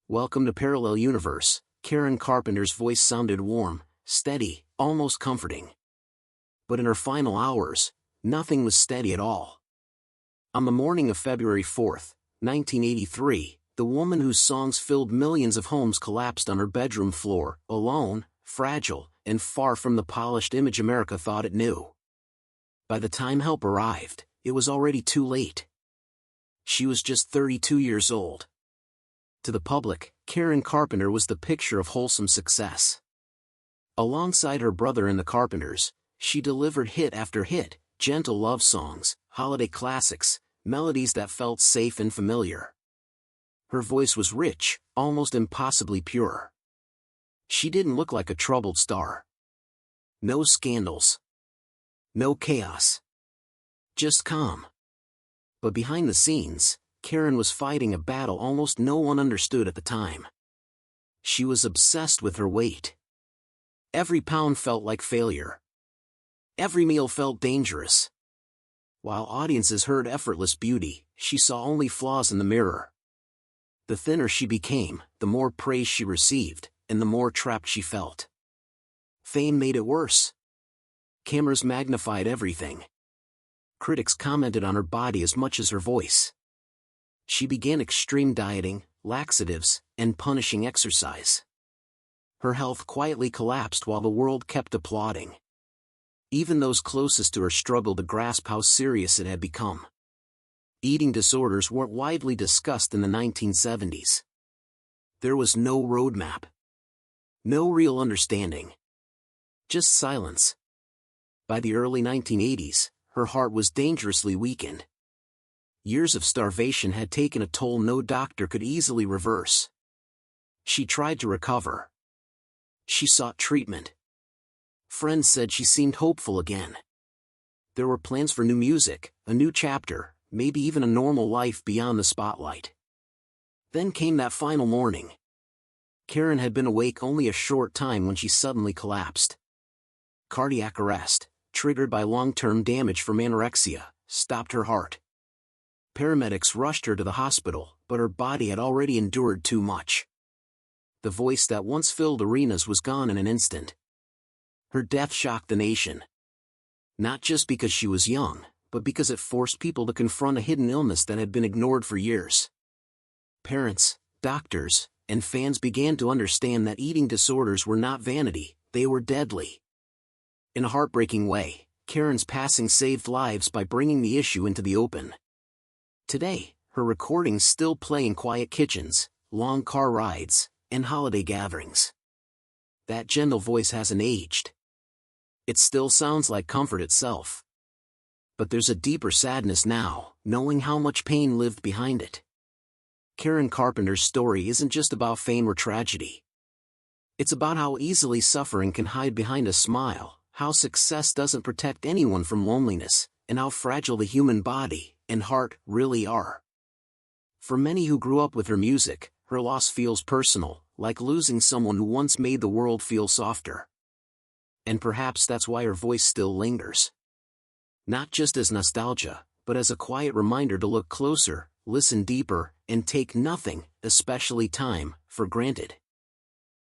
Welcome to Parallel Universe. Karen Carpenter's voice sounded warm, steady, almost comforting. But in her final hours, nothing was steady at all. On the morning of February 4, 1983, the woman whose songs filled millions of homes collapsed on her bedroom floor, alone, fragile, and far from the polished image America thought it knew. By the time help arrived, it was already too late. She was just 32 years old. To the public, Karen Carpenter was the picture of wholesome success. Alongside her brother in the Carpenters, she delivered hit after hit, gentle love songs, holiday classics, melodies that felt safe and familiar. Her voice was rich, almost impossibly pure. She didn't look like a troubled star. No scandals. No chaos. Just calm. But behind the scenes, Karen was fighting a battle almost no one understood at the time. She was obsessed with her weight. Every pound felt like failure. Every meal felt dangerous. While audiences heard effortless beauty, she saw only flaws in the mirror. The thinner she became, the more praise she received, and the more trapped she felt. Fame made it worse. Cameras magnified everything. Critics commented on her body as much as her voice. She began extreme dieting, laxatives, and punishing exercise. Her health quietly collapsed while the world kept applauding. Even those closest to her struggled to grasp how serious it had become. Eating disorders weren't widely discussed in the 1970s. There was no roadmap. No real understanding. Just silence. By the early 1980s, her heart was dangerously weakened. Years of starvation had taken a toll no doctor could easily reverse. She tried to recover. She sought treatment. Friends said she seemed hopeful again. There were plans for new music, a new chapter, maybe even a normal life beyond the spotlight. Then came that final morning. Karen had been awake only a short time when she suddenly collapsed. Cardiac arrest, triggered by long-term damage from anorexia, stopped her heart. Paramedics rushed her to the hospital, but her body had already endured too much. The voice that once filled arenas was gone in an instant. Her death shocked the nation. Not just because she was young, but because it forced people to confront a hidden illness that had been ignored for years. Parents, doctors, and fans began to understand that eating disorders were not vanity, they were deadly. In a heartbreaking way, Karen's passing saved lives by bringing the issue into the open. Today, her recordings still play in quiet kitchens, long car rides, and holiday gatherings. That gentle voice hasn't aged. It still sounds like comfort itself. But there's a deeper sadness now, knowing how much pain lived behind it. Karen Carpenter's story isn't just about fame or tragedy. It's about how easily suffering can hide behind a smile, how success doesn't protect anyone from loneliness, and how fragile the human body and heart really are. For many who grew up with her music, her loss feels personal, like losing someone who once made the world feel softer. And perhaps that's why her voice still lingers. Not just as nostalgia, but as a quiet reminder to look closer, listen deeper, and take nothing, especially time, for granted.